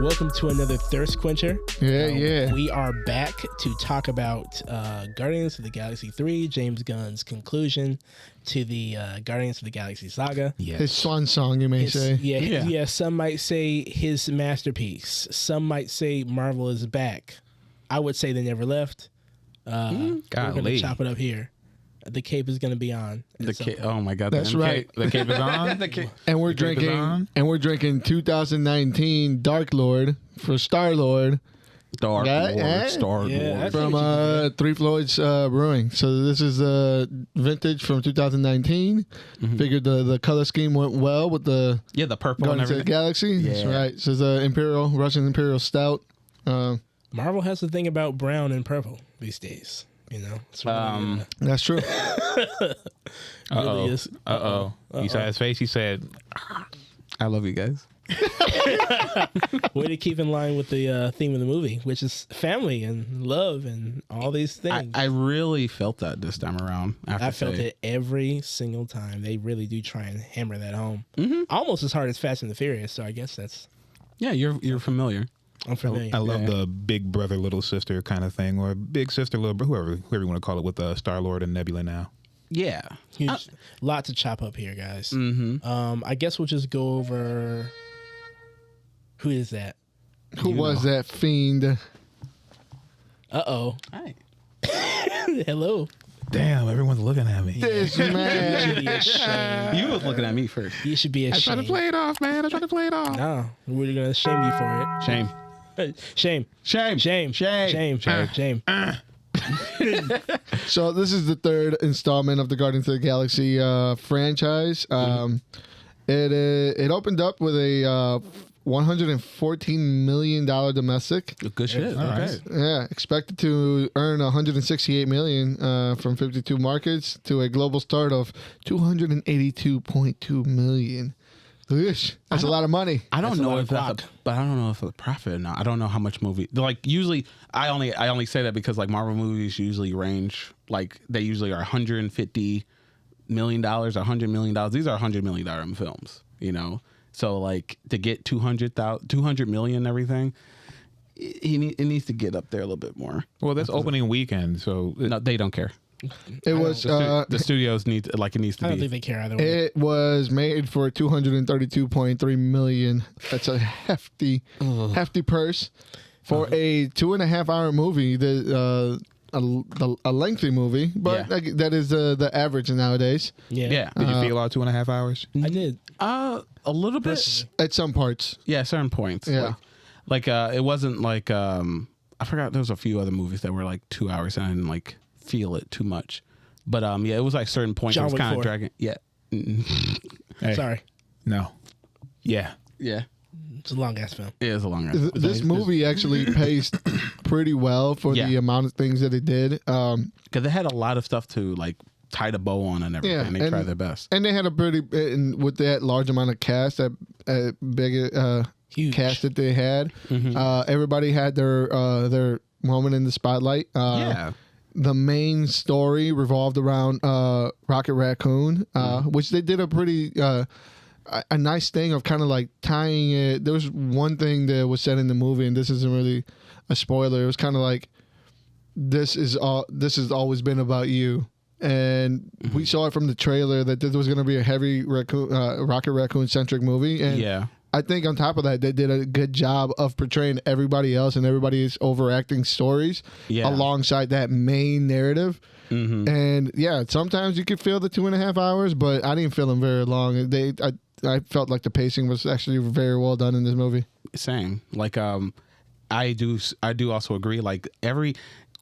Welcome to another Thirst Quencher. Yeah. We are back to talk about Guardians of the Galaxy 3, James Gunn's conclusion to the Guardians of the Galaxy saga. Yes. His swan song, you may say. Yeah, some might say his masterpiece. Some might say Marvel is back. I would say they never left. We're going to chop it up here. The cape is going to be on. Oh my God! That's right. The cape is on. And we're drinking 2019 Dark Lord for Star Lord. Star Lord from Three Floyds Brewing. So this is vintage from 2019. Mm-hmm. Figured the color scheme went well with the purple Guardians of the Galaxy. Yeah. That's right. So it's a Russian Imperial Stout. Marvel has the thing about brown and purple these days. You know, it's really, that's true. Really is. You saw his face. He said, "I love you guys." Way to keep in line with the theme of the movie, which is family and love and all these things. I really felt that this time around. I felt it every single time. They really do try and hammer that home, almost as hard as Fast and the Furious. So I guess that's you're familiar. I'm familiar. I love the big brother, little sister kind of thing, or big sister, little brother, whoever you want to call it, with Star-Lord and Nebula now. Yeah. Huge. Lot to chop up here, guys. Mm-hmm. I guess we'll just go over... Who is that? Who was that fiend? Uh-oh. Hi. Hello. Damn, everyone's looking at me. This man. You should be ashamed. You was looking at me first. You should be ashamed. I tried to play it off, man. No, we're going to shame you for it. Shame. Shame. So this is the third installment of the Guardians of the Galaxy franchise. It opened up with a $114 million domestic. Good shit. All okay. right. Yeah, expected to earn $168 million from 52 markets to a global start of $282.2 million. That's a lot of money. I don't know if that's but I don't know if it's a profit or not. I don't know how much movie. Like usually, I only say that because like Marvel movies usually range they usually are $150 million, $100 million. These are $100 million films, you know. So like to get 200 million and everything, it needs to get up there a little bit more. Well, that's opening weekend, so No, they don't care. It was the studios need it needs to be. I don't think they care either way. It was made for $232.3 million. That's a hefty purse for a 2.5 hour movie. A lengthy movie, but that is the average nowadays. Yeah. did you feel all 2.5 hours? I did. A little bit at some parts. Yeah, certain points. Yeah, like it wasn't like I forgot. There was a few other movies that were like 2 hours, and I didn't like feel it too much. But it was like certain points. It was kind of dragging. Yeah. Hey, Sorry. No. Yeah. Yeah. It's a long ass film. It is a long ass. This movie actually paced pretty well for the amount of things that it did. Because it had a lot of stuff to like tie the bow on and everything. Yeah, they tried their best. And they had a pretty with that large amount of cast, that big Huge cast that they had. Mm-hmm. Everybody had their moment in the spotlight. The main story revolved around Rocket Raccoon, which they did a pretty a nice thing of kind of like tying it. There was one thing that was said in the movie, and this isn't really a spoiler. It was kind of like this has always been about you. And we saw it from the trailer that this was going to be a heavy Rocket Raccoon centric movie. And I think on top of that, they did a good job of portraying everybody else and everybody's overacting stories alongside that main narrative. Mm-hmm. And sometimes you could feel the 2.5 hours, but I didn't feel them very long. I felt like the pacing was actually very well done in this movie. Same. Like I do also agree. Like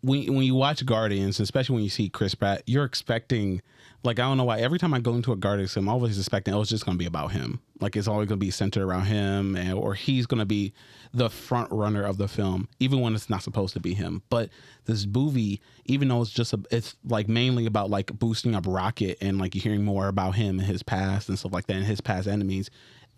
when you watch Guardians, especially when you see Chris Pratt, you're expecting, like, I don't know why, every time I go into a Guardians film, I'm always expecting it's just going to be about him. Like, it's always going to be centered around him, or he's going to be the front runner of the film, even when it's not supposed to be him. But this movie, even though it's like mainly about like boosting up Rocket and like you're hearing more about him and his past and stuff like that and his past enemies,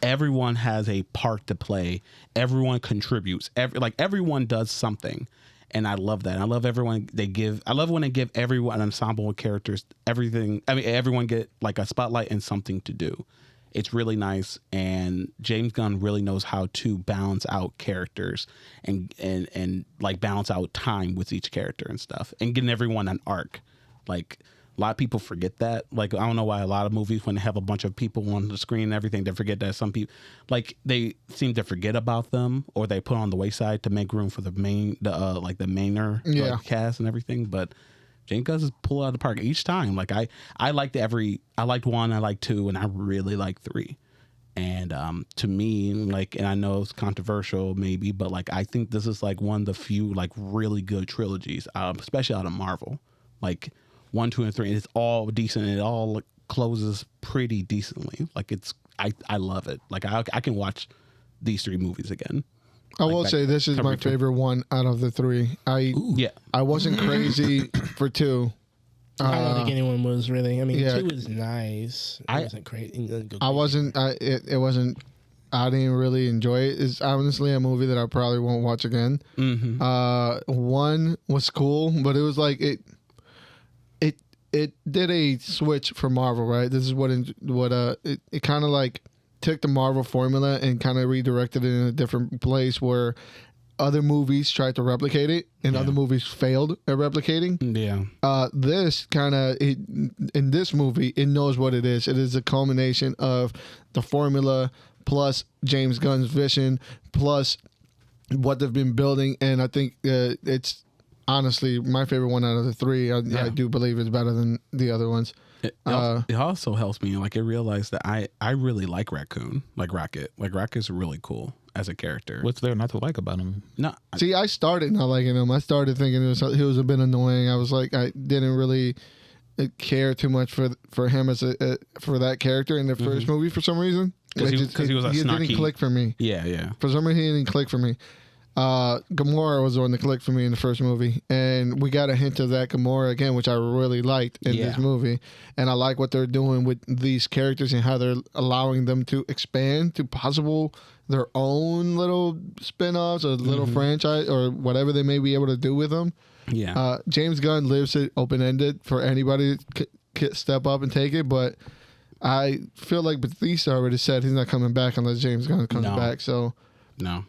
everyone has a part to play. Everyone contributes. Everyone does something. And I love that. I love everyone I love when they give everyone an ensemble of characters everything. I mean, everyone get like a spotlight and something to do. It's really nice, and James Gunn really knows how to balance out characters and like balance out time with each character and stuff, and getting everyone an arc. Like a lot of people forget that. Like I don't know why a lot of movies, when they have a bunch of people on the screen and everything, they forget that some people like they seem to forget about them, or they put on the wayside to make room for the mainer cast and everything. But James Gunn is pull out of the park each time. Like I liked 1, I liked 2, and I really like 3. And to me, like, and I know it's controversial maybe, but like I think this is like one of the few like really good trilogies, especially out of Marvel. Like 1, 2, and 3, and it's all decent, and it all closes pretty decently. Like I love it. Like I can watch these 3 movies again. I will say this is my favorite one out of the 3. I wasn't crazy for 2. I don't think anyone was really. I mean, 2 was nice. It wasn't crazy. I wasn't. It wasn't. I didn't really enjoy it. It's honestly a movie that I probably won't watch again. 1 was cool, but it was like it did a switch for Marvel, right? This is what it kind of like took the Marvel formula and kind of redirected it in a different place where other movies tried to replicate it and other movies failed at replicating. Yeah. This kind of, in this movie, it knows what it is. It is a culmination of the formula plus James Gunn's vision plus what they've been building. And I think it's honestly my favorite one out of the 3. I do believe it's better than the other ones. It also helps me, like, I realized that I really like Raccoon, like Rocket. Like, Rocket's really cool as a character. What's there not to like about him? No. See, I started not liking him. I started thinking he was a bit annoying. I was like, I didn't really care too much for him as for that character in the first movie for some reason. Because he was a snarky. It didn't click for me. Yeah. For some reason, he didn't click for me. Gamora was the one that clicked for me in the first movie, and we got a hint of that Gamora again, which I really liked in this movie. And I like what they're doing with these characters and how they're allowing them to expand to possible their own little spin-offs or little franchise or whatever they may be able to do with them. Yeah. James Gunn leaves it open-ended for anybody to step up and take it, but I feel like Batista already said he's not coming back unless James Gunn comes back. So no.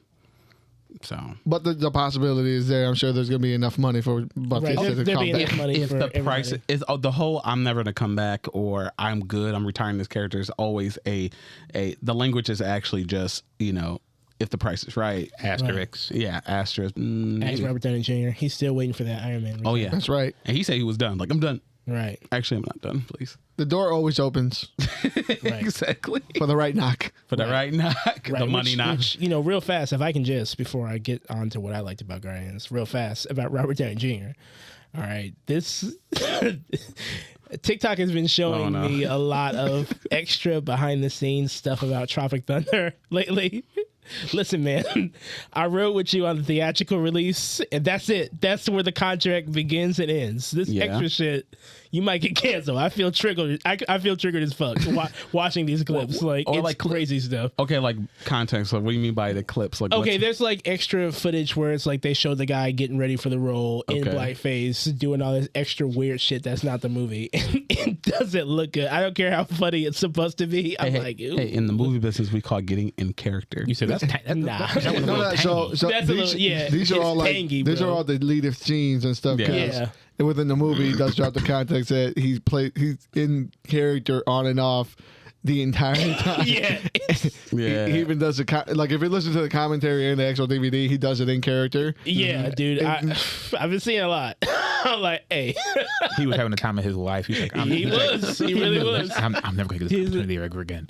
So, but the possibility is there. I'm sure there's going to be enough money for Batista to come back. Money if for the everybody. price is the whole "I'm never going to come back" or "I'm good, I'm retiring this character" is always the language is actually just, you know, if the price is right. Asterix. Yeah, asterisk. Ask Robert Downey Jr. He's still waiting for that Iron Man return. Oh yeah, that's right. And he said he was done. Like, I'm done. Right. Actually, I'm not done. Please. The door always opens Exactly. for the right knock. For the right knock. The money knock. Which, you know, real fast, if I can just, before I get on to what I liked about Guardians, real fast about Robert Downey Jr. All right. This TikTok has been showing me a lot of extra behind the scenes stuff about Tropic Thunder lately. Listen, man, I wrote with you on the theatrical release, and that's it. That's where the contract begins and ends. This extra shit, you might get canceled. I feel triggered. I feel triggered as fuck watching these clips. It's crazy stuff. Okay, like context. Like, what do you mean by the clips? Like, okay, there's like extra footage where it's like they show the guy getting ready for the role in blackface, doing all this extra weird shit that's not the movie, and it doesn't look good. I don't care how funny it's supposed to be. I'm like, ew. Hey, in the movie business, we call it getting in character. You said that's nah. So That's a little, these are all like tangy, these are all the deleted scenes and stuff. Yeah. Within the movie, he does drop the context that he's in character on and off the entire time. Yeah. He even does if you listen to the commentary in the actual DVD, he does it in character. Yeah, dude. I've been seeing a lot. I'm like, hey. He was having the time of his life. He's like, He really was. I'm never going to get this opportunity ever again.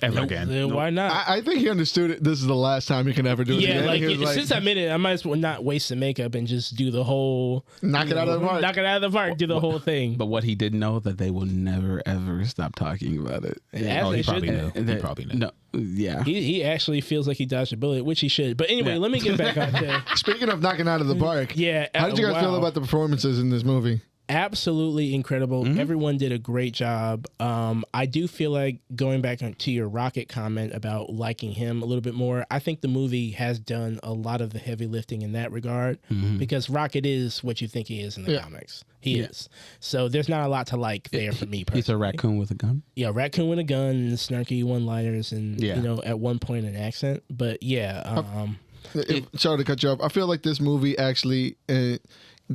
Then why not? I think he understood it. This is the last time he can ever do it again. Like, since I made it, I might as well not waste the makeup and just do the whole... Knock it out of the park. Knock it out of the park. Do the whole thing. But what he didn't know, that they will never, ever stop talking about it. He probably knew. No. Yeah. He actually feels like he dodged a bullet, which he should. But anyway, let me get back on there. Speaking of knocking out of the park, Yeah. how did you guys feel about the performances in this movie? Absolutely incredible. Everyone did a great job. I do feel like, going back to your Rocket comment about liking him a little bit more, I think the movie has done a lot of the heavy lifting in that regard, because Rocket is what you think he is in the comics. He is. So there's not a lot to like there for me personally. He's a raccoon with a gun? Yeah, raccoon with a gun and snarky one-liners and, at one point an accent. But sorry to cut you off. I feel like this movie actually...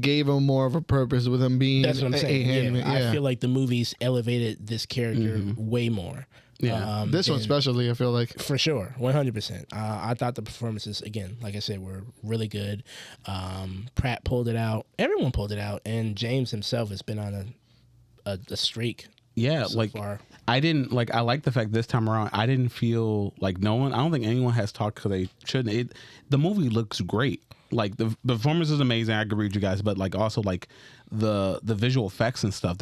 gave him more of a purpose with him being that's what I'm saying. I feel like the movies elevated this character way more. Yeah, this one especially, I feel like. For sure, 100%. I thought the performances, again, like I said, were really good. Pratt pulled it out. Everyone pulled it out. And James himself has been on a streak. Yeah, so far. I like the fact this time around, I didn't feel like I don't think anyone has talked because they shouldn't. The movie looks great. Like the performance is amazing. I agree with you guys, but like also like the visual effects and stuff.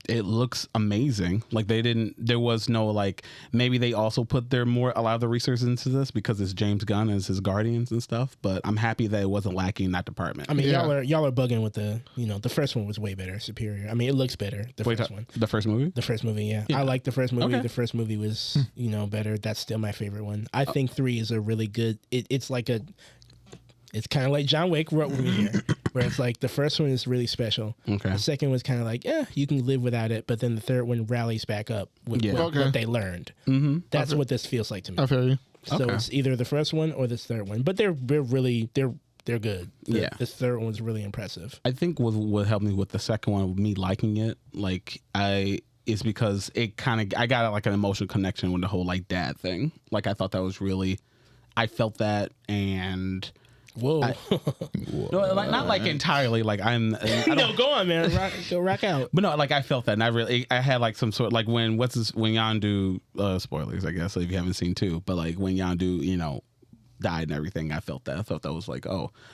It looks amazing. Like there was no like, maybe they also put a lot of the research into this because it's James Gunn and it's his Guardians and stuff. But I'm happy that it wasn't lacking in that department. I mean, y'all are bugging with the first one was way better, superior. I mean, it looks better. The first one, the first movie, yeah. I like the first movie. Okay. The first movie was better. That's still my favorite one. I think 3 is a really good. It's kind of like John Wick wrote me here, where it's like the first one is really special. Okay. The second one's kind of like, you can live without it, but then the third one rallies back up with what they learned. Mm-hmm. That's what this feels like to me. I feel you. So it's either the first one or this third one, but they're good. This third one's really impressive. I think what helped me with the second one, with me liking it, is because I got like an emotional connection with the whole like dad thing. Like I thought that was really, I felt that and. Whoa. No, like not like entirely. Like I'm. No, go on, man. Rock out. But no, like I felt that, and I had like some sort like when Yondu spoilers, I guess, if you haven't seen 2, but like when Yondu, died and everything, I felt that. I thought that was like,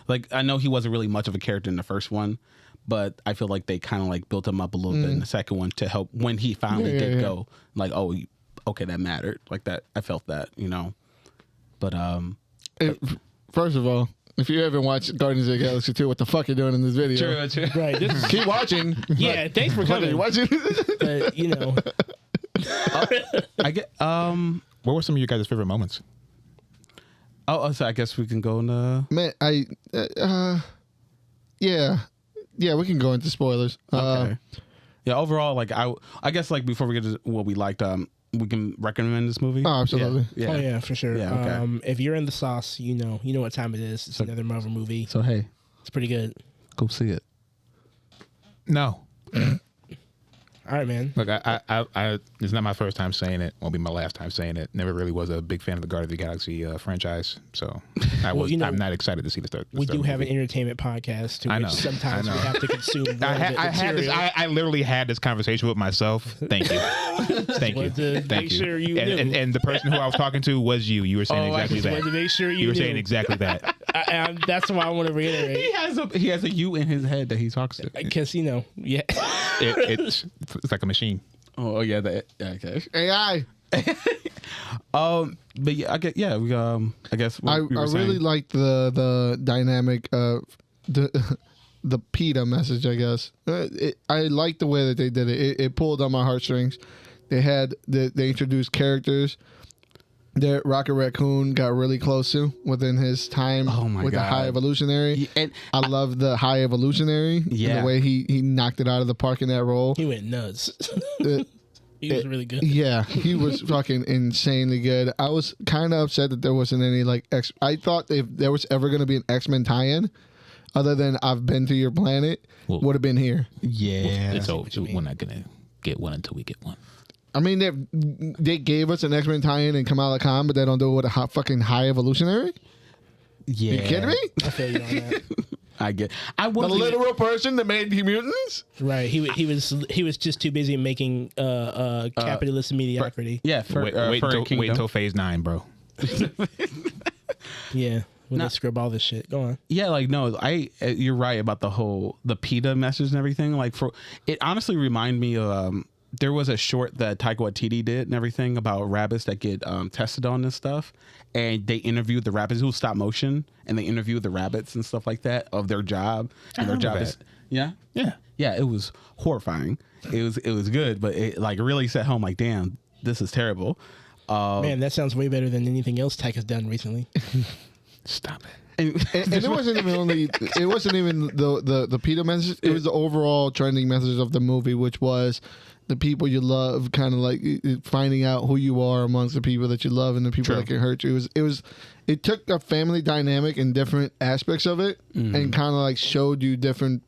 like I know he wasn't really much of a character in the first one, but I feel like they kind of like built him up a little bit in the second one to help when he finally did go. Like, okay, that mattered. Like that, I felt that, But first of all. If you haven't watched Guardians of the Galaxy 2, what the fuck are you doing in this video? True. Right. Keep watching. Yeah, thanks for coming. Watching. But, I get. What were some of your guys' favorite moments? So I guess we can go into. Man, we can go into spoilers. Okay. Overall, like I guess like before we get to what we liked, we can recommend this movie. Oh, absolutely. Yeah. Oh yeah, for sure. Yeah, okay. If you're in the sauce, you know what time it is. It's another Marvel movie. So hey, it's pretty good. Go see it. No. All right, man. Look, I it's not my first time saying it. Won't be my last time saying it. Never really was a big fan of the Guardians of the Galaxy franchise, so I'm not excited to see the start. We do have an entertainment podcast, to which sometimes we have to consume. I literally had this conversation with myself. Thank you, thank you. Sure you and the person who I was talking to was you. You were saying exactly that. To make sure you were saying exactly that. That's why I want to reiterate. He has a you in his head that he talks to. Because it's like a machine. Oh yeah, okay. AI. But yeah, I guess I really like the dynamic of the PETA message. I guess I like the way that they did it. It pulled on my heartstrings. They introduced characters that Rocket Raccoon got really close to within his time with the High Evolutionary. And I love the High Evolutionary. Yeah. The way he knocked it out of the park in that role. He went nuts. He was really good. Yeah, he was fucking insanely good. I was kind of upset that there wasn't any I thought if there was ever going to be an X-Men tie-in, other than I've been to your planet, would have been here. Yeah. So we're not going to get one until we get one. I mean, they gave us an X-Men tie-in and Kamala Khan, but they don't do it with a fucking High Evolutionary? Yeah. You kidding me? I feel you on that. The literal person that made the mutants? Right. He was just too busy making capitalist mediocrity. Wait until phase 9, bro. Yeah. When they scrub all this shit. Go on. Yeah, you're right about the PETA message and everything. It honestly reminded me of there was a short that Taika Waititi did and everything about rabbits that get tested on this stuff, and they interviewed the rabbits. It was stop motion, and they interviewed the rabbits and stuff like that of their job. And their job is yeah, it was horrifying. It was good, but it like really set home like, damn, this is terrible. Man, that sounds way better than anything else Tech has done recently. Stop it. And it wasn't even the PETA message. It was the overall trending message of the movie, which was the people you love, kind of like finding out who you are amongst the people that you love and the people that can hurt you. It took a family dynamic and different aspects of it, and kind of like showed you different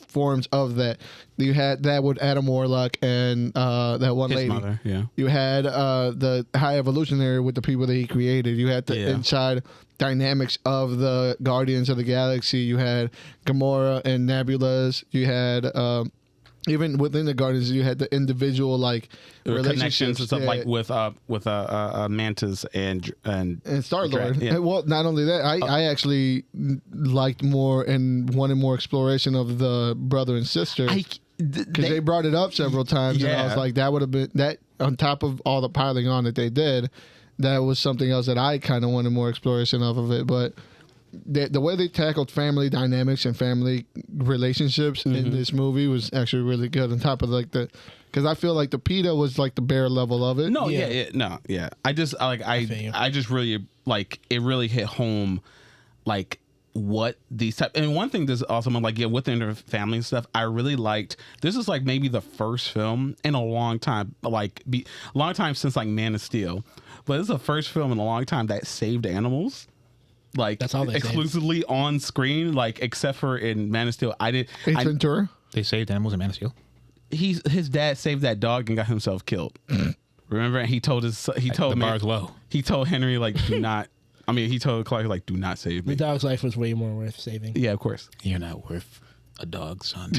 forms of that. You had that with Adam Warlock and that one His lady. mother, yeah. You had the High Evolutionary with the people that he created. You had the inside dynamics of the Guardians of the Galaxy. You had Gamora and Nebula's. You had even within the Guardians, you had the individual like connections and stuff like with Mantis and Star-Lord. Yeah. Well, not only that, I actually liked more and wanted more exploration of the brother and sister because they brought it up several times, and I was like, that would have been that on top of all the piling on that they did. That was something else that I kind of wanted more exploration of it, but. The way they tackled family dynamics and family relationships in this movie was actually really good. On top of like because I feel like the PETA was like the bare level of it. No, I just really like it. Really hit home, like what these type. And one thing that's awesome, like within the family and stuff, I really liked. This is like maybe the first film in a long time, long time since like Man of Steel, but this is the first film in a long time that saved animals. Like that's all they exclusively saved. On screen, like except for in Man of Steel, Ventura. They saved animals in Man of Steel. His dad saved that dog and got himself killed. Remember, he told the bar's low. He told Henry like do not. I mean, he told Clark like do not save me. The dog's life was way more worth saving. Yeah, of course. You're not worth a dog, son.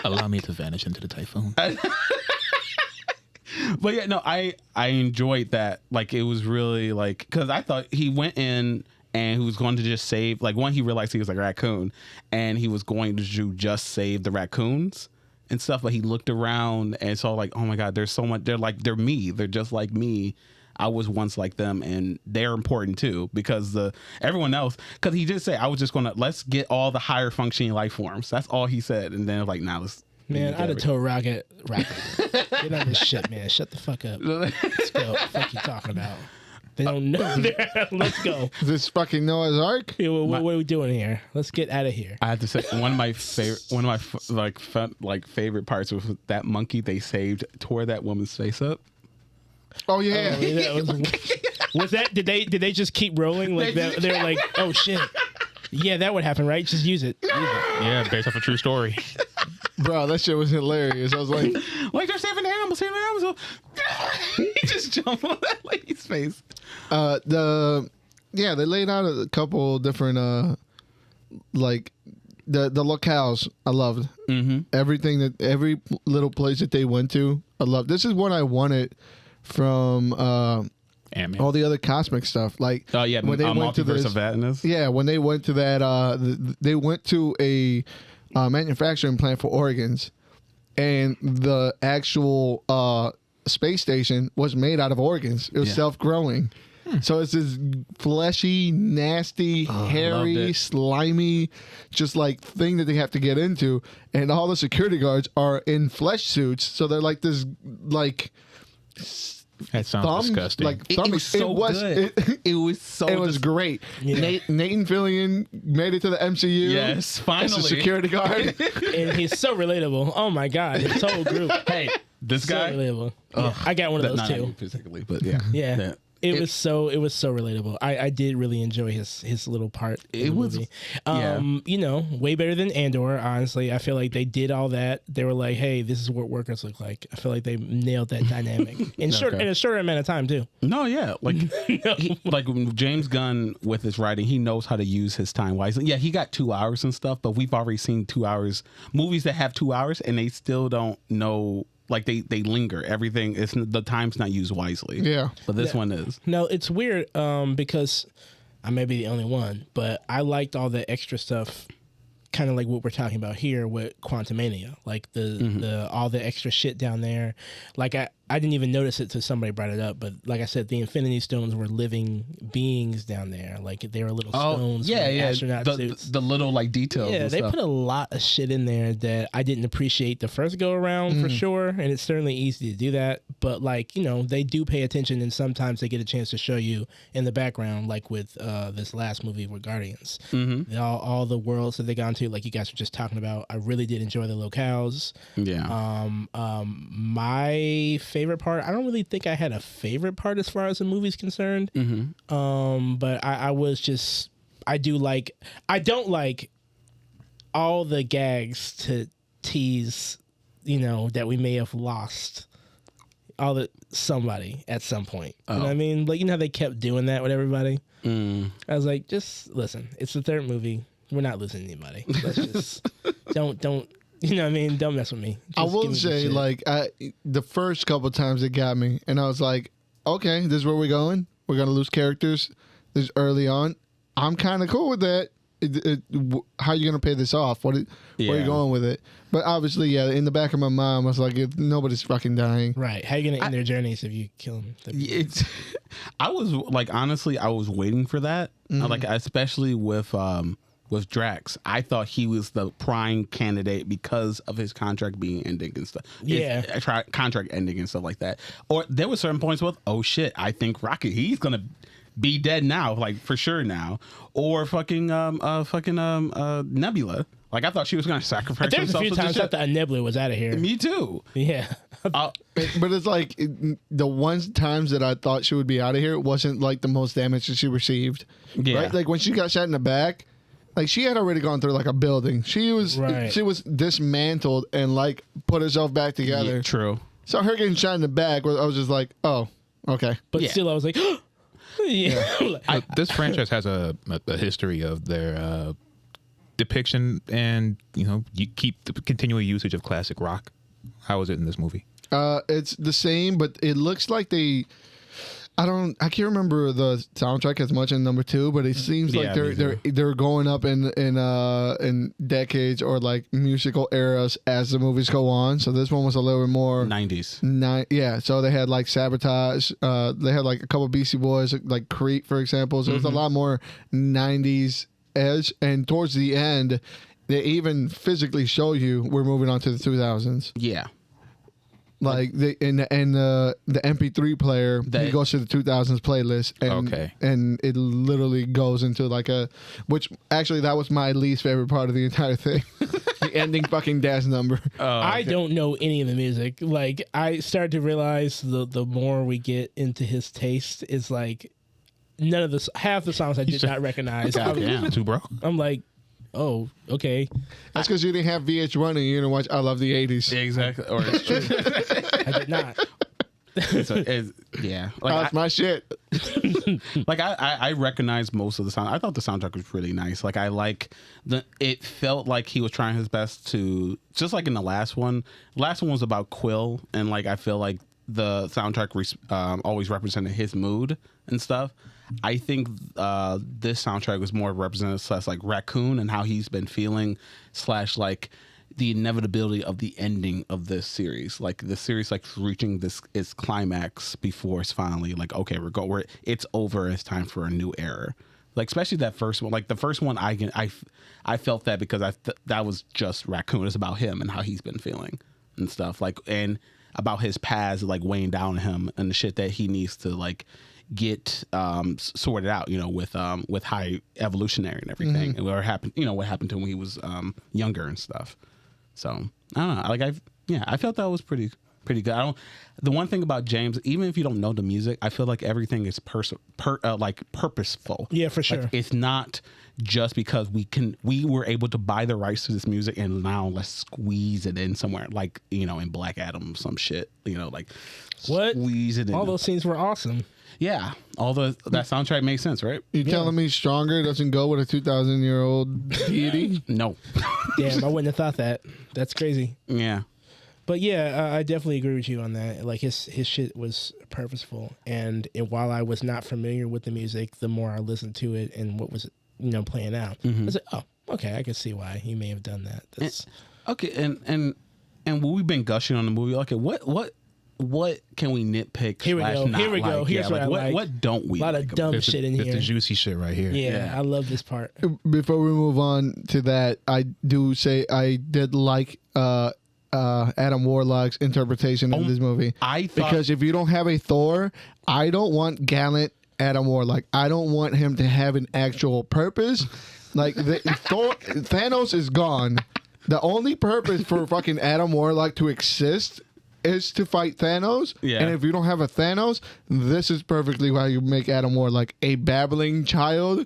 Allow me to vanish into the typhoon. But yeah, no, I enjoyed that. Like it was really like because I thought he went in and he was going to just save like he realized he was like a raccoon and he was going to just save the raccoons and stuff. But he looked around and saw like, oh my God, there's so much. They're me. They're just like me. I was once like them and they're important too because everyone else because he did say I was just gonna let's get all the higher functioning life forms. That's all he said. And then like now let's. Man, I'd have told Rocket. Get on this shit, man. Shut the fuck up. Let's go. What the fuck you talking about? They don't know. Let's go. This fucking Noah's Ark? Yeah, what are we doing here? Let's get out of here. I have to say one of my favorite parts was that monkey they saved tore that woman's face up. Oh yeah. Was that? Did they just keep rolling like that? They're like, oh shit. Yeah, that would happen, right? Just use it. Yeah, based off a true story. Bro, that shit was hilarious. I was like they're saving animals. He just jumped on that lady's face. They laid out a couple different like the locales I loved. Everything every little place that they went to, I loved. This is what I wanted from Ant-Man. All the other cosmic stuff. Like when they went to this, of Madness. Yeah, when they went to that they went to a manufacturing plant for organs, and the actual space station was made out of organs. It was self-growing. So it's this fleshy, nasty, hairy, slimy, just like thing that they have to get into, and all the security guards are in flesh suits. So they're like this, like. That sounds disgusting. Like it was so good. It was great. Yeah. Nathan Fillion made it to the MCU. Yes, finally. As a security guard. And he's so relatable. Oh my God, his whole group. Hey, this guy. So relatable. Yeah, I got one of those too. Particularly, but yeah. Yeah. It was so relatable. I did really enjoy his little part in the movie. Way better than Andor, honestly. I feel like they did all that. They were like, hey, this is what workers look like. I feel like they nailed that dynamic in a short amount of time too. No, yeah. Like like James Gunn with his writing, he knows how to use his time wisely. Yeah, he got 2 hours and stuff, but we've already seen 2 hours movies that have 2 hours and they still don't know. Like they linger. Everything is the time's not used wisely. Yeah, but this one is. No, it's weird because I may be the only one, but I liked all the extra stuff, kind of like what we're talking about here with Quantumania, like the all the extra shit down there. Like I didn't even notice it till somebody brought it up. But like I said, the Infinity Stones were living beings down there. Like they were little stones. Astronaut suits. The little like details. Yeah, they put a lot of shit in there that I didn't appreciate the first go around for sure. And it's certainly easy to do that. But like, you know, they do pay attention, and sometimes they get a chance to show you in the background, like with this last movie with Guardians. All the worlds that they got into, like you guys were just talking about. I really did enjoy the locales. Yeah. My favorite part, I don't really think I had a favorite part as far as the movie's concerned. But I don't like all the gags to tease, you know, that we may have lost somebody at some point. You know what I mean? Like, you know how they kept doing that with everybody? I was like, just listen, it's the third movie. We're not losing anybody. Let's just don't. You know what I mean? Don't mess with me. I will say, like, the first couple times it got me, and I was like, okay, this is where we're going. We're going to lose characters this early on. I'm kind of cool with that. How are you going to pay this off? Where are you going with it? But obviously, in the back of my mind, I was like, nobody's fucking dying. Right. How are you going to end their journeys if you kill them? I was, like, honestly, I was waiting for that. Like, especially with Drax. I thought he was the prime candidate because of his contract being ending and stuff. Contract ending and stuff like that. Or there were certain points with, oh shit, I think Rocket, he's gonna be dead now, like for sure now. Or fucking Nebula. Like I thought she was gonna sacrifice herself. There's a few times I thought Nebula was out of here. Me too. Yeah. But it's like the one times that I thought she would be out of here, it wasn't like the most damage that she received. Yeah. Right? Like when she got shot in the back. Like she had already gone through like a building. She was dismantled and like put herself back together. Yeah, true. So her getting shot in the back, I was just like, oh, okay. But still, I was like, this franchise has a history of their depiction and you keep the continual usage of classic rock. How is it in this movie? It's the same, but it looks like I can't remember the soundtrack as much in number 2, but it seems like they're going up in decades or like musical eras as the movies go on. So this one was a little bit more 90s. Yeah. So they had like Sabotage. They had like a couple Beastie Boys, like Creep, for example. So it's a lot more 90s edge. And towards the end, they even physically show you we're moving on to the 2000s. Yeah. Like the MP3 player, he goes to the 2000s playlist, and it literally goes into like which actually that was my least favorite part of the entire thing, the ending fucking dance number. I don't know any of the music. Like I started to realize the more we get into his taste, is like half the songs I did not recognize. Too, bro. I'm like, oh, okay. That's because you didn't have VH1 and you didn't watch I Love the 80s. Exactly. Or it's true. I did not. Yeah. Like, that's my shit. Like I recognize most of the sound. I thought the soundtrack was really nice. Like it felt like he was trying his best to, just like in the last one. The last one was about Quill, and like I feel like the soundtrack always represented his mood and stuff. I think this soundtrack was more representative / like Raccoon and how he's been feeling / like the inevitability of the ending of this series. Like the series like reaching its climax before it's finally like, okay, it's over. It's time for a new era. Like especially that first one. Like the first one, I felt that because that was just Raccoon. It's about him and how he's been feeling and stuff. Like and about his past like weighing down on him and the shit that he needs to like get sorted out, with high evolutionary and everything, and what happened to him when he was younger and stuff. So I don't know. Like I felt that was pretty good. The one thing about James, even if you don't know the music, I feel like everything is purposeful. Yeah, for sure. Like, it's not just because we were able to buy the rights to this music and now let's squeeze it in somewhere, like in Black Adam, some shit. Like what? Squeeze it in. All those scenes were awesome. Yeah, that soundtrack makes sense, right? You telling me Stronger doesn't go with a 2,000-year-old deity? No. Damn, I wouldn't have thought that. That's crazy. Yeah. But yeah, I definitely agree with you on that. Like his shit was purposeful, and while I was not familiar with the music, the more I listened to it and what was playing out, I was like, oh, okay, I can see why he may have done that. That's okay. And we've been gushing on the movie. Okay, what what can we nitpick? Here we go. Not Here we go. like? Here's what I like. What don't we? A lot like of dumb It's shit in it's here. the juicy shit right here. Yeah, I love this part. Before we move on to that, I do say I did like Adam Warlock's interpretation in this movie. I thought, Because if you don't have a Thor, I don't want gallant Adam Warlock. I don't want him to have an actual purpose. Like Thanos is gone. The only purpose for fucking Adam Warlock to exist is to fight Thanos. Yeah. And if you don't have a Thanos, this is perfectly why you make Adam Warlock a babbling child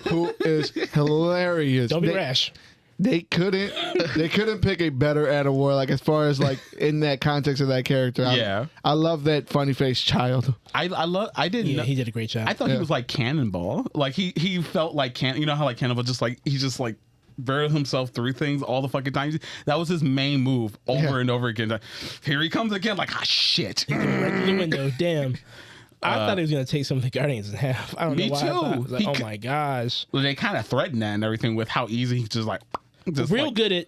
who is hilarious. Don't be rash. They couldn't pick a better Adam Warlock as far as like in that context of that character. Yeah. I love that funny faced child. I didn't know. He did a great job. I thought he was like Cannonball. Like he felt like you know how like Cannonball he just like barreled himself through things all the fucking time. That was his main move over and over again. Like, here he comes again. Like, shit. Right through the window. Damn. I thought he was going to take some of the Guardians in half. I don't know why. Me too. I was like, oh my gosh. Well, they kind of threatened that and everything with how easy he just like. Good at,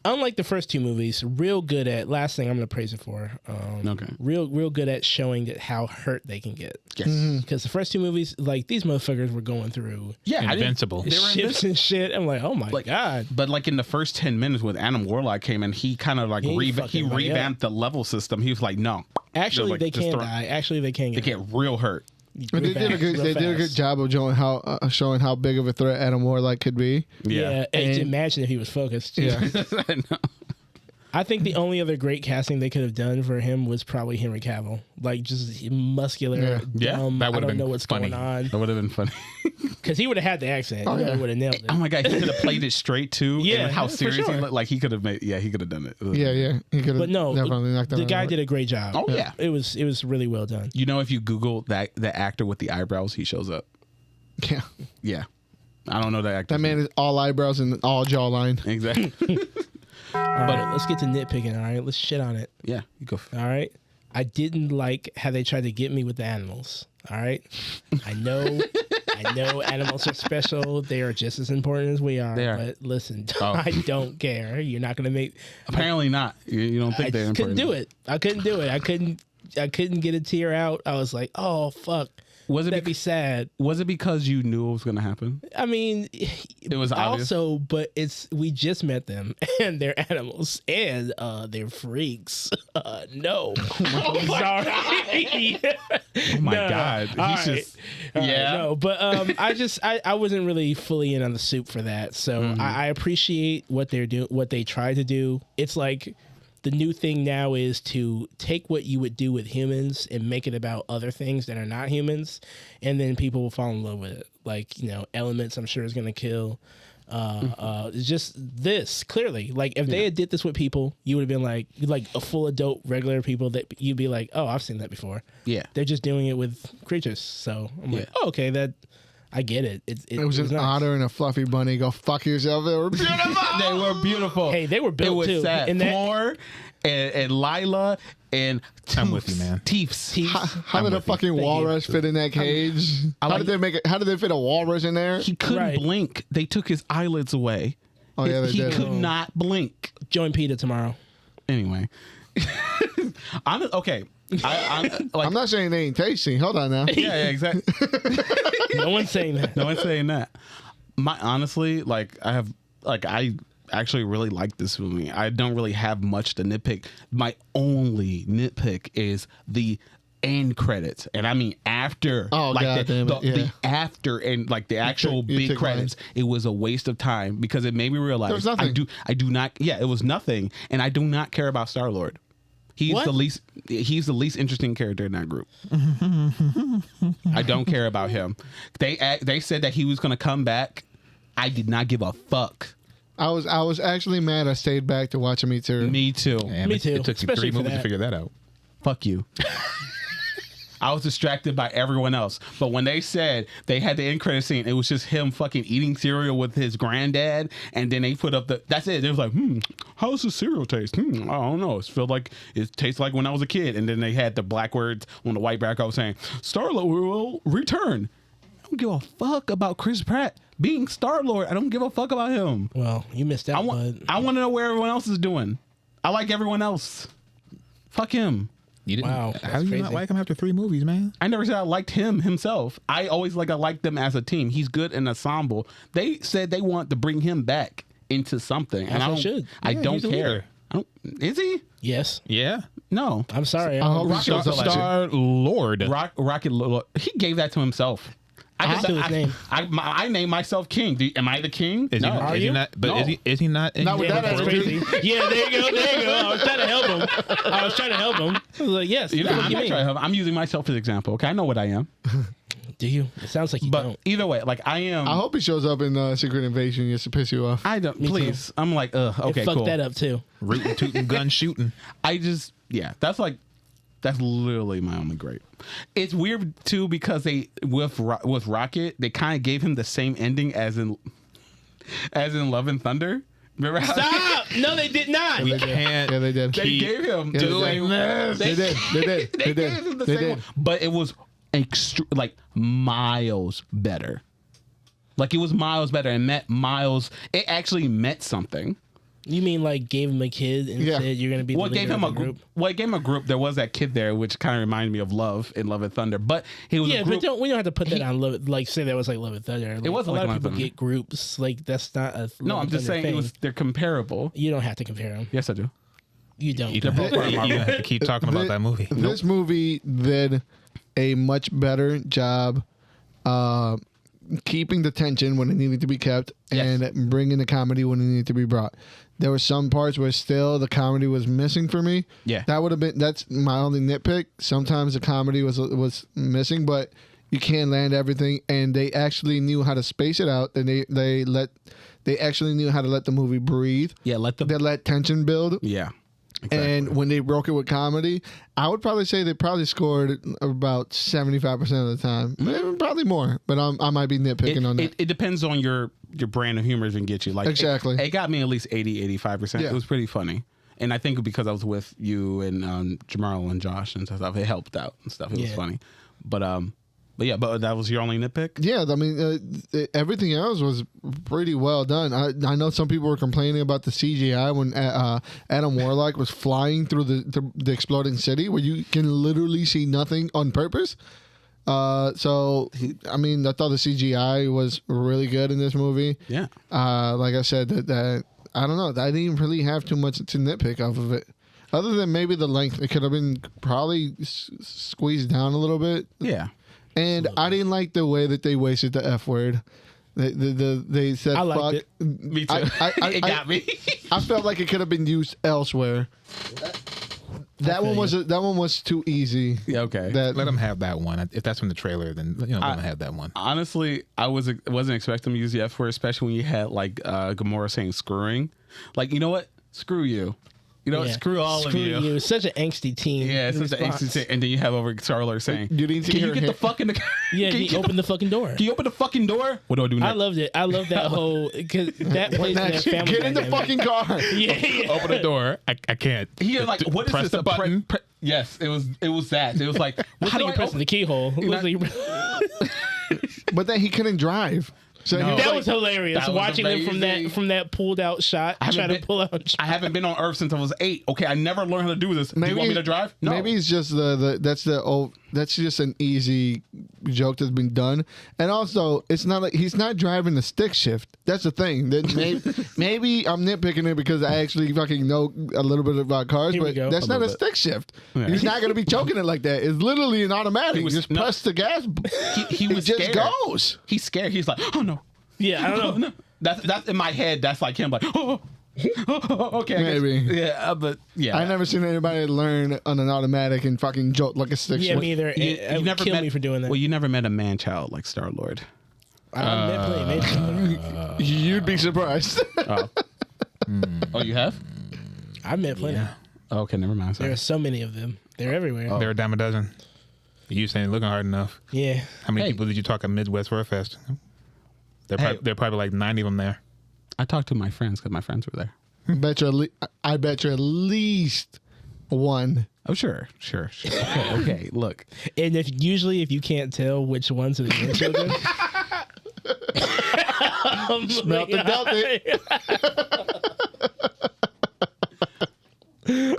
unlike the first two movies, real good at, last thing I'm going to praise it for. Okay. Real good at showing that how hurt they can get. Yes. Because the first two movies, like these motherfuckers were going through Invincible. They were ships and shit. I'm like, oh my God. But like in the first 10 minutes when Adam Warlock came in, he kind of like he revamped the level system. He was like, no. Actually, like, they can die. Actually, they can They get get real hurt. They did a good job of showing how big of a threat Adam Warlock could be. Yeah. And imagine if he was focused. Yeah. I know. I think the only other great casting they could have done for him was probably Henry Cavill. Like, just muscular, dumb, that I don't know what's going on. That would have been funny. Because he would have had the accent. Oh, He would have nailed it. Oh my God, he could have played it straight too. Yeah, and how for serious sure. he looked. Like he could have made. Yeah, he could have done it. Yeah. He could have But no, definitely knocked the out guy of it. did a great job. Oh yeah. It was really well done. You know, if you Google that the actor with the eyebrows, he shows up. Yeah. Yeah. I don't know that actor. That man is all eyebrows and all jawline. Exactly. All right, let's get to nitpicking. All right, let's shit on it. Yeah, you go. All right. I didn't like how they tried to get me with the animals. All right. I know animals are special. They are just as important as we are. They are. But listen, I don't care. You're not gonna make. Apparently not. You don't think I they're just couldn't important. do it. I couldn't do it. I couldn't get a tear out. I was like, oh fuck. That'd be sad. Was it because you knew it was going to happen? I mean, It was obvious. also, but we just met them and they're animals and they're freaks. No, I'm sorry. Oh my God. He's just no, but I wasn't really fully in on the soup for that. So I appreciate what they're doing, what they try to do. It's like the new thing now is to take what you would do with humans and make it about other things that are not humans, and then people will fall in love with it. Like, Elements, I'm sure is going to kill. It's just this clearly. Like, if they had did this with people, you would have been like a full adult regular people that you'd be like, oh, I've seen that before. Yeah. They're just doing it with creatures. So I'm like, oh, okay, that I get it. It was an otter and a fluffy bunny. Go fuck yourself. They were beautiful. They were beautiful. Hey, they were built it was too. sad. And Floor and Lila and I'm with you, man. Teefs. How did a fucking walrus fit in that cage? How did they fit a walrus in there? He couldn't blink. They took his eyelids away. Oh yeah, they He did. could not blink. Join PETA tomorrow. Anyway. Okay. I'm not saying they ain't tasty. Hold on now. Yeah, exactly. No one's saying that. No one's saying that. Honestly, I actually really like this movie. I don't really have much to nitpick. My only nitpick is the end credits, and I mean after. Oh, God damn it! The after and like the actual big credits. It was a waste of time because it made me realize There's nothing. I do not. Yeah, it was nothing, and I do not care about Star-Lord. He's What? the least interesting character in that group. I don't care about him. They said that he was going to come back. I did not give a fuck. I was actually mad. I stayed back to watch Me Too. Me too. Damn, Me too. It took you Especially 3 for movies to that. figure that out. Fuck you. I was distracted by everyone else. But when they said they had the end credit scene, it was just him fucking eating cereal with his granddad. And then they put up that's it. It was like, how's the cereal taste? I don't know. It tastes like when I was a kid. And then they had the black words on the white background saying, Star-Lord will return. I don't give a fuck about Chris Pratt being Star-Lord. I don't give a fuck about him. Well, you missed out. I want to know where everyone else is doing. I like everyone else. Fuck him. You didn't. Wow, How do you crazy. not like him after 3 movies, man? I never said I liked him himself. I always I liked them as a team. He's good in ensemble. They said they want to bring him back into something, and As they should. I Yeah, don't he's a care. leader. Is he? Yes. Yeah. No. I'm sorry. I hope he Rocket shows up soon. Star Lord. Rocket. He gave that to himself. Add to his name. I named myself king. Am I the king? Is no. he, is he not? But No. is he not? Not with Yeah, that that's attitude. crazy. Yeah, there you go. There you go. I was trying to help him. I was like, yes. You know, that's what I'm you not mean. trying to help. I'm using myself as an example. Okay, I know what I am. Do you? It sounds like you But don't. either way, like I am. I hope he shows up in Secret Invasion just to piss you off. I don't. Me too. Please. I'm like, okay, It fucked cool. that up too. Rootin', tootin', gun shooting. That's literally my only gripe. It's weird too because they with Rocket they kind of gave him the same ending as in Love and Thunder. Remember how Stop! No, they did not. We can't. Yeah, they did. they Keep gave him Yeah, doing this? They did. They did. They They gave him the did. They same did. one, but it was miles better. Like it was miles better and meant miles. It actually meant something. You mean like gave him a kid and Yeah. said you're gonna be the Well, it leader gave him of a the group. Well, it gave him a group. There was that kid there, which kind of reminded me of Love in Love and Thunder. But he was Yeah, a group. but we don't have to put that on Love. Like say that was like Love and Thunder. Like, was a like lot Love of and people Thunder. get groups. Like that's not a. No, Love I'm and just Thunder saying thing. they're comparable. You don't have to compare them. Yes, I do. You don't. You don't have to keep talking about that movie. This movie did a much better job keeping the tension when it needed to be kept Yes. and bringing the comedy when it needed to be brought. There were some parts where still the comedy was missing for me. Yeah. That's my only nitpick. Sometimes the comedy was missing, but you can't land everything, and they actually knew how to space it out. And they actually knew how to let the movie breathe. Yeah, They let tension build. Yeah. Exactly. And when they broke it with comedy, I would probably say they probably scored about 75% of the time. Maybe probably more, but I might be nitpicking on that. It depends on your brand of humor can get you. Like Exactly. It got me at least 80-85%. Yeah. It was pretty funny. And I think because I was with you and Jamal and Josh and stuff, it helped out and stuff. It was Yeah. funny. But that was your only nitpick? Yeah, I mean, everything else was pretty well done. I know some people were complaining about the CGI when Adam Warlock was flying through the exploding city, where you can literally see nothing on purpose. So, I mean, I thought the CGI was really good in this movie. Yeah. Like I said, that I don't know. I didn't really have too much to nitpick off of it. Other than maybe the length, it could have been probably squeezed down a little bit. Yeah. And I didn't like the way that they wasted the F word. They said I liked fuck. it. Me too. It got me. I felt like it could have been used elsewhere. That one was too easy. Yeah, okay. That Let them have that one. If that's from the trailer, then let them have that one. Honestly, I wasn't expecting them to use the F word, especially when you had like Gamora saying screwing. Like, you know what? Screw you. You know, Yeah. screw all of you. It's such an angsty team. Yeah, it's just an response. angsty thing. And then you have over Star-Lord saying, You didn't see can you her get the hair- fuck in the Yeah, can he opened the fucking door. Can you open the fucking door? What do I do next? I loved it. I love that whole because that plays in that next, family. get in the dynamic. fucking car. Yeah. Open the door. I can't. He was like, what is Press this? the button. Yes, it was that. It was like, How do you press the keyhole? But then he couldn't drive. So he No. was That like- was hilarious. That was Watching him amazing. from that pulled out shot, trying to pull out. I haven't been on Earth since I was 8. Okay, I never learned how to do this. Do you want me to drive? No. Maybe it's just that's just an easy joke that's been done. And also, it's not like he's not driving the stick shift. That's the thing. That maybe I'm nitpicking it because I actually fucking know a little bit about cars, Here we but go. that's A not a little bit. stick shift. Yeah. He's not going to be choking it like that. It's literally an automatic. was- Just no. press the gas. he was it just scared. goes. He's scared. He's like, oh no. Yeah, I don't know. That's in my head. That's like him, like, okay. I guess. Maybe. Yeah, but yeah. I never seen anybody learn on an automatic and fucking jolt like a stick Yeah, shift. me either. It would kill me for doing that. Well, you never met a man child like Star Lord. You'd be surprised. Oh, you have? I met plenty. Oh, okay, never mind. There Sorry. are so many of them. They're everywhere. They're a dime a dozen. You saying looking hard enough? Yeah. How many Hey. people did you talk at Midwest Fur Fest? There are probably like 90 of them there. I talked to my friends because my friends were there. I bet you at least one. Oh, sure. Okay, look. And if you can't tell which ones are the grandchildren, Smelt the Delta.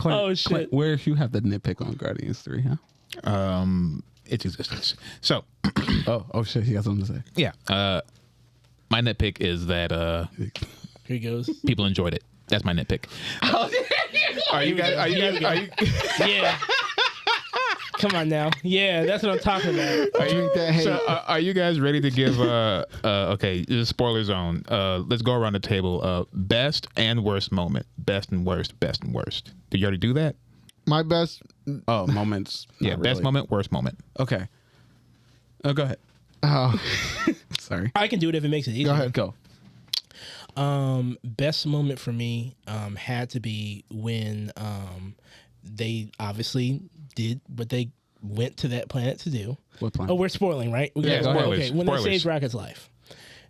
Clint, Oh shit! Clint, where if you have the nitpick on Guardians 3, huh? Its existence. So, oh shit, he got something to say. yeah. My nitpick is that Here he goes. people enjoyed it. That's my nitpick. Are you guys? Yeah. Come on now. Yeah, that's what I'm talking about. Are you guys ready to give okay, this is spoiler zone. Let's go around the table. Best and worst moment. Best and worst. Best and worst. Did you already do that? My best. Oh, moments. Yeah, best really. moment, worst moment. Okay. Oh, go ahead. Oh, Sorry. I can do it if it makes it easier. go ahead. Go. Best moment for me had to be when they obviously did what they went to that planet to do. What planet? Oh, we're spoiling, right? Yeah, spoil. spoilers. Okay, when Spoilers. they saved Rocket's life.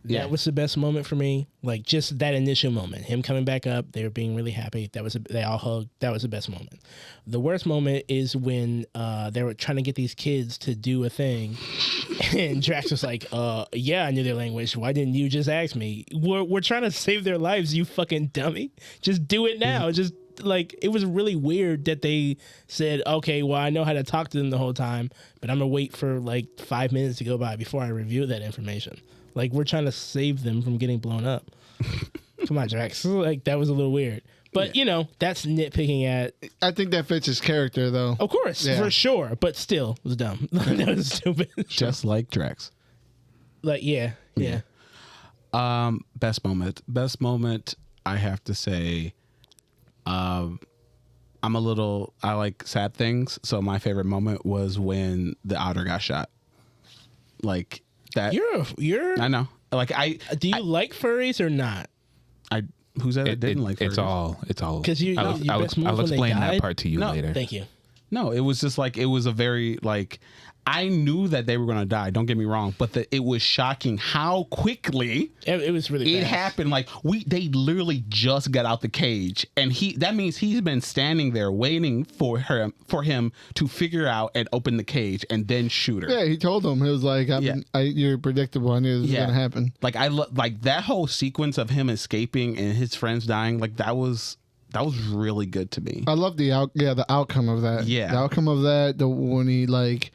Yeah. That was the best moment for me. Like just that initial moment, him coming back up, they were being really happy. They all hugged. That was the best moment. The worst moment is when they were trying to get these kids to do a thing, and Drax was like, "Yeah, I knew their language. Why didn't you just ask me? We're trying to save their lives, you fucking dummy. Just do it now. Just." Like it was really weird that they said, okay, well, I know how to talk to them the whole time, but I'm gonna wait for like 5 minutes to go by before I review that information. Like we're trying to save them from getting blown up. Come on, Drax. Like that was a little weird, but you know that's nitpicking at. I think that fits his character, though. Of course, Yeah. for sure, but still, it was dumb. That was stupid. Just like Drax. Like yeah. Best moment. I have to say, I like sad things. So my favorite moment was when the otter got shot. Like that. You're. I know. Like Do you like furries or not? Who said I didn't like furries? It's all. 'Cause you know your best move I'll when they explain that died? part to you No, later. Thank you. No, it was just like it was a very like I knew that they were going to die. Don't get me wrong, but it was shocking how quickly It was really it fast. happened. Like they literally just got out the cage, and that means he's been standing there waiting for him to figure out and open the cage and then shoot her. Yeah, he told him. It was like, you're predictable. I knew this was going to happen. Like like that whole sequence of him escaping and his friends dying. Like that was really good to me. I love the outcome of that. Yeah. The outcome of that, when he like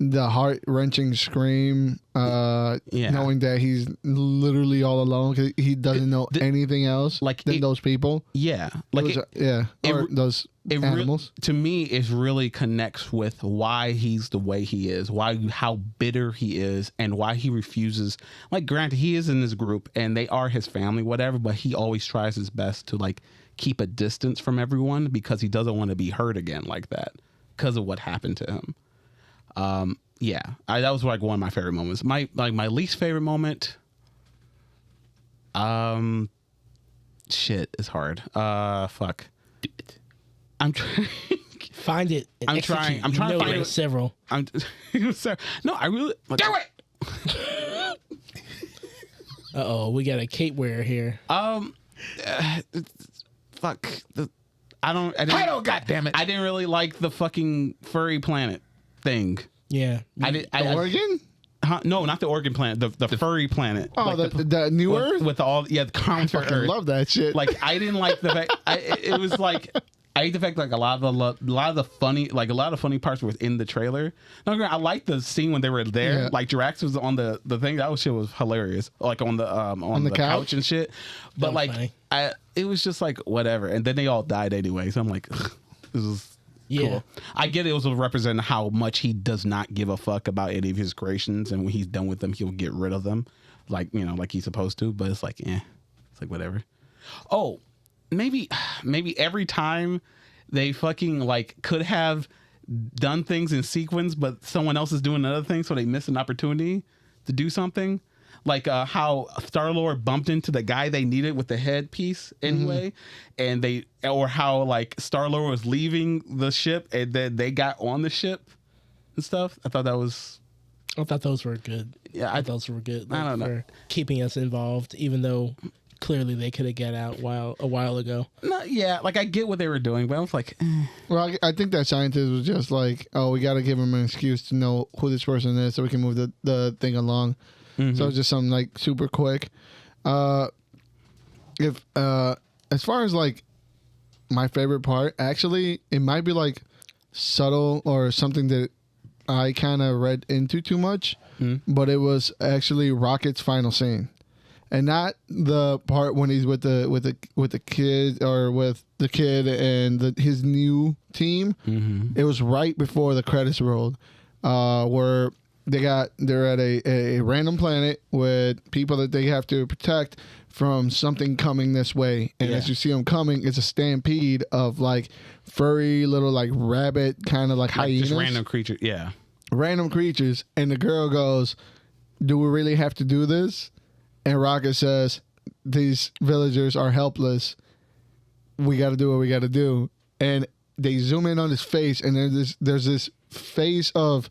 the heart-wrenching scream, knowing that he's literally all alone because he doesn't know anything else than those people. Yeah. Like those animals. To me, it really connects with why he's the way he is, how bitter he is, and why he refuses. Like, granted, he is in this group and they are his family, whatever, but he always tries his best to like keep a distance from everyone because he doesn't want to be hurt again like that because of what happened to him. That was like one of my favorite moments. My least favorite moment. Shit, it's hard. Fuck. I'm trying. Find it. And I'm execute. trying. I'm trying to find there's several. No, I really. Like, Do it. We got a cape wearer here. Fuck. I don't. God damn it! I didn't really like the fucking furry planet thing. Yeah. Oregon? No, not the Oregon planet. The furry planet. Oh, like the New Earth? with all the counter I Earth. love that shit. Like I didn't like the fact. It was like I hate the fact like a lot of the funny parts were within the trailer. No, I liked the scene when they were there. Yeah. Like Drax was on the thing. That shit was hilarious. Like on the couch and shit. But like funny. it was just like whatever. And then they all died anyway. So I'm like, this is. Yeah. Cool. I get it was to represent how much he does not give a fuck about any of his creations, and when he's done with them, he'll get rid of them, like like he's supposed to. But it's like, it's like whatever. Oh, maybe every time they fucking like could have done things in sequence, but someone else is doing another thing, so they miss an opportunity to do something. Like how Star-Lord bumped into the guy they needed with the headpiece anyway, and or how like Star-Lord was leaving the ship and then they got on the ship and stuff. I thought those were good. Yeah, I thought those were good. Like, I don't know, for keeping us involved, even though clearly they could have got out a while ago. No, yeah, like I get what they were doing, but I was like, Well, I think that scientist was just like, oh, we got to give him an excuse to know who this person is so we can move the thing along. So it's just something like super quick. As far as like my favorite part. Actually, it might be like subtle or something that I kind of read into too much, but it was actually Rocket's final scene, and not the part when he's with the kid or with the kid and his new team. It was right before the credits rolled, where they're at a random planet with people that they have to protect from something coming this way, and as you see them coming, it's a stampede of like furry little like rabbit kind of like hyenas, just random creatures. Random creatures. And the girl goes, "Do we really have to do this?" And Rocket says, "These villagers are helpless. We got to do what we got to do." And they zoom in on his face, and there's this face of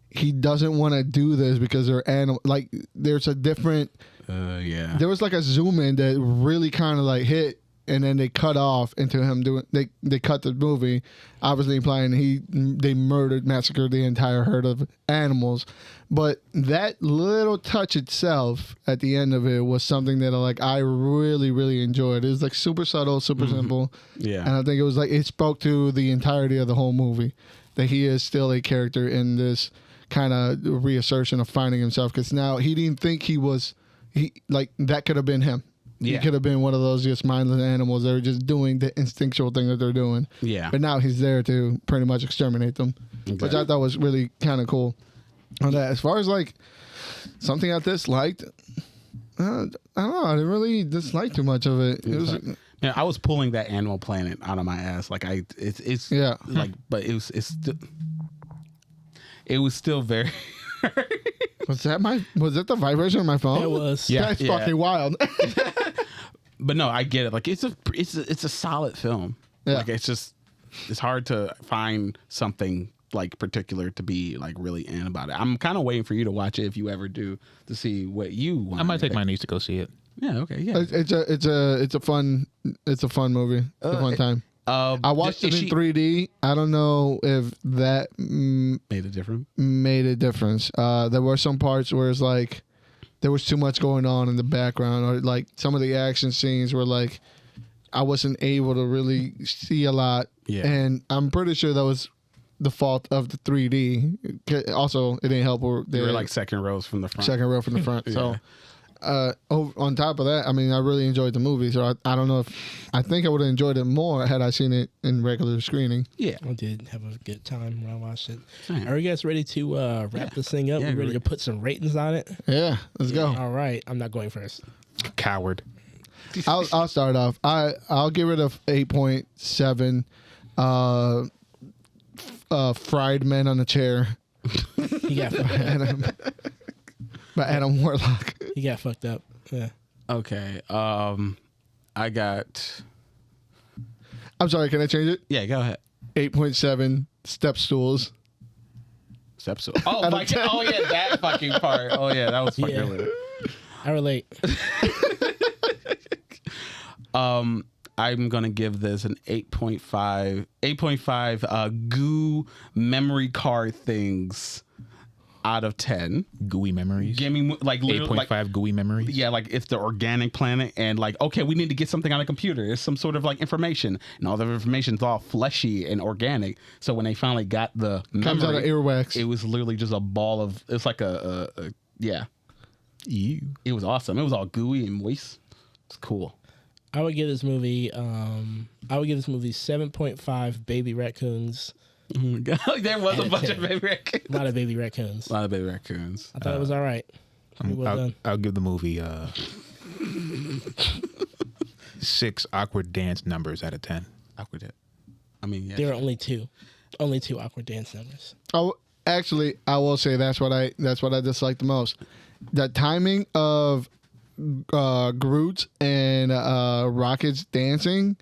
he doesn't want to do this because they're animal. Like there's a different. There was like a zoom in that really kind of like hit, and then they cut off into him doing. They cut the movie, obviously implying they massacred the entire herd of animals. But that little touch itself at the end of it was something that I really really enjoyed. It was like super subtle, super simple. Yeah, and I think it was like it spoke to the entirety of the whole movie that he is still a character in this kind of reassertion of finding himself, because now he didn't think he was. That could have been him. He could have been one of those just mindless animals that are just doing the instinctual thing that they're doing. Yeah. But now he's there to pretty much exterminate them, which I thought was really kind of cool. On that, as far as like something I disliked, I don't know. I didn't really dislike too much of it. It was. Man, I was pulling that Animal Planet out of my ass. Like it's like, but it was still very. Was that the vibration of my phone? It was. Yeah, that's fucking wild. But no, I get it. Like it's a solid film. Yeah. Like it's hard to find something like particular to be like really in about it. I'm kind of waiting for you to watch it if you ever do, to see what you want. I might take my niece to go see it. Yeah. Okay. Yeah. It's a fun movie. It's a fun time. I watched it in 3D. I don't know if that made a difference. There were some parts where it's like there was too much going on in the background, or like some of the action scenes were like I wasn't able to really see a lot. Yeah. And I'm pretty sure that was the fault of the 3D. Also, it didn't help. They were like second row from the front. Yeah. So. On top of that, I mean, I really enjoyed the movie, so I don't know if I think I would have enjoyed it more had I seen it in regular screening. Yeah, I did have a good time when I watched it. Are you guys ready to wrap this thing up? We're ready to put some ratings on it? Yeah, let's go. All right, I'm not going first. Coward. I'll start off. I'll give it a 8.7. Fried men on a chair. He got by Adam Warlock. He got fucked up. Yeah. Okay. I got. I'm sorry. Can I change it? Yeah, go ahead. 8.7 step stools. Step stool. Oh my god. Oh yeah, that fucking part. Oh yeah, that was fucking lit. I relate. I'm gonna give this an 8.5. 8.5 goo memory card things out of 10. Gooey memories. Give me like 8.5 like, gooey memories. Yeah, like it's the organic planet, and like okay, we need to get something on a computer. It's some sort of like information, and all the information's all fleshy and organic. So when they finally got the comes out of earwax, it was literally just a ball of. It's like a yeah. Ew. It was awesome. It was all gooey and moist. It's cool. I would give this movie 7.5 baby raccoons. There was a bunch of baby raccoons. A lot of baby raccoons. A lot of baby raccoons. I thought it was all right. I'll give the movie 6 awkward dance numbers out of 10. Awkward dance. I mean, yeah. There are only two awkward dance numbers. Oh, actually, I will say that's what I disliked the most. The timing of Groot and Rocket's dancing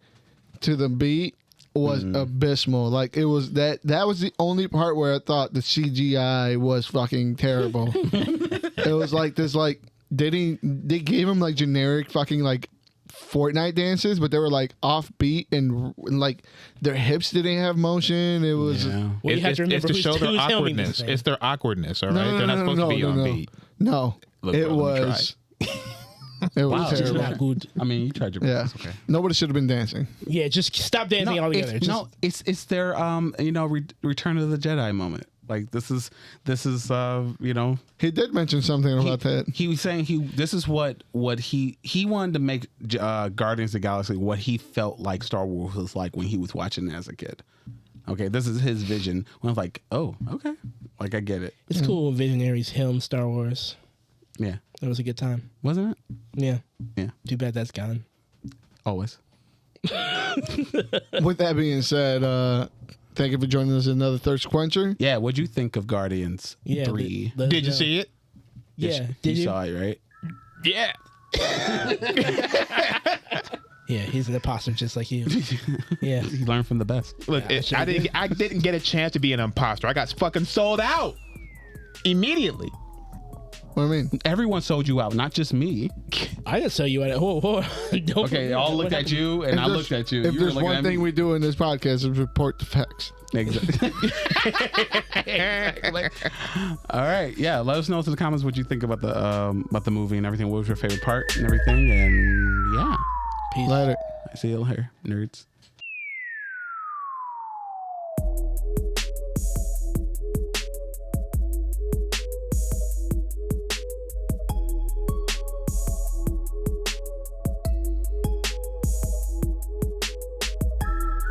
to the beat was abysmal. Like it was that was the only part where I thought the CGI was fucking terrible. It was like this like they gave him like generic fucking like Fortnite dances, but they were like offbeat and like their hips didn't have motion. It was well, it's to show their awkwardness. It's their awkwardness, all right? They're not supposed to be on beat. No, Look, it bro, was It was Wow, it's terrible. Not good. I mean, you tried your best. Yeah. Okay. Nobody should have been dancing. Yeah, just stop dancing altogether. It's their Return of the Jedi moment. Like this is He did mention something about that. He was saying this is what he wanted to make Guardians of the Galaxy what he felt like Star Wars was like when he was watching it as a kid. Okay, this is his vision. When I was like, oh, okay, like I get it. It's cool when visionaries helm Star Wars. Yeah, That was a good time. wasn't it? Yeah. Yeah, Too bad that's gone. always. With that being said, thank you for joining us in another Thirst Quencher. Yeah, what'd you think of Guardians 3? Did you see it? Yeah. Did you? saw it, right? Yeah. Yeah, he's an imposter just like you. Yeah. He learned from the best. Look, I didn't get a chance to be an imposter. I got fucking sold out immediately. What do you mean? Everyone sold you out, not just me. I didn't sell you at it. Whoa. Don't Okay, I looked at you, and I looked at you. If You were there's looking one at thing me. we do in this podcast is report the facts. Exactly. All right, yeah. Let us know in the comments what you think about the movie and everything. What was your favorite part and everything? And yeah, Peace. Later. see you later, nerds.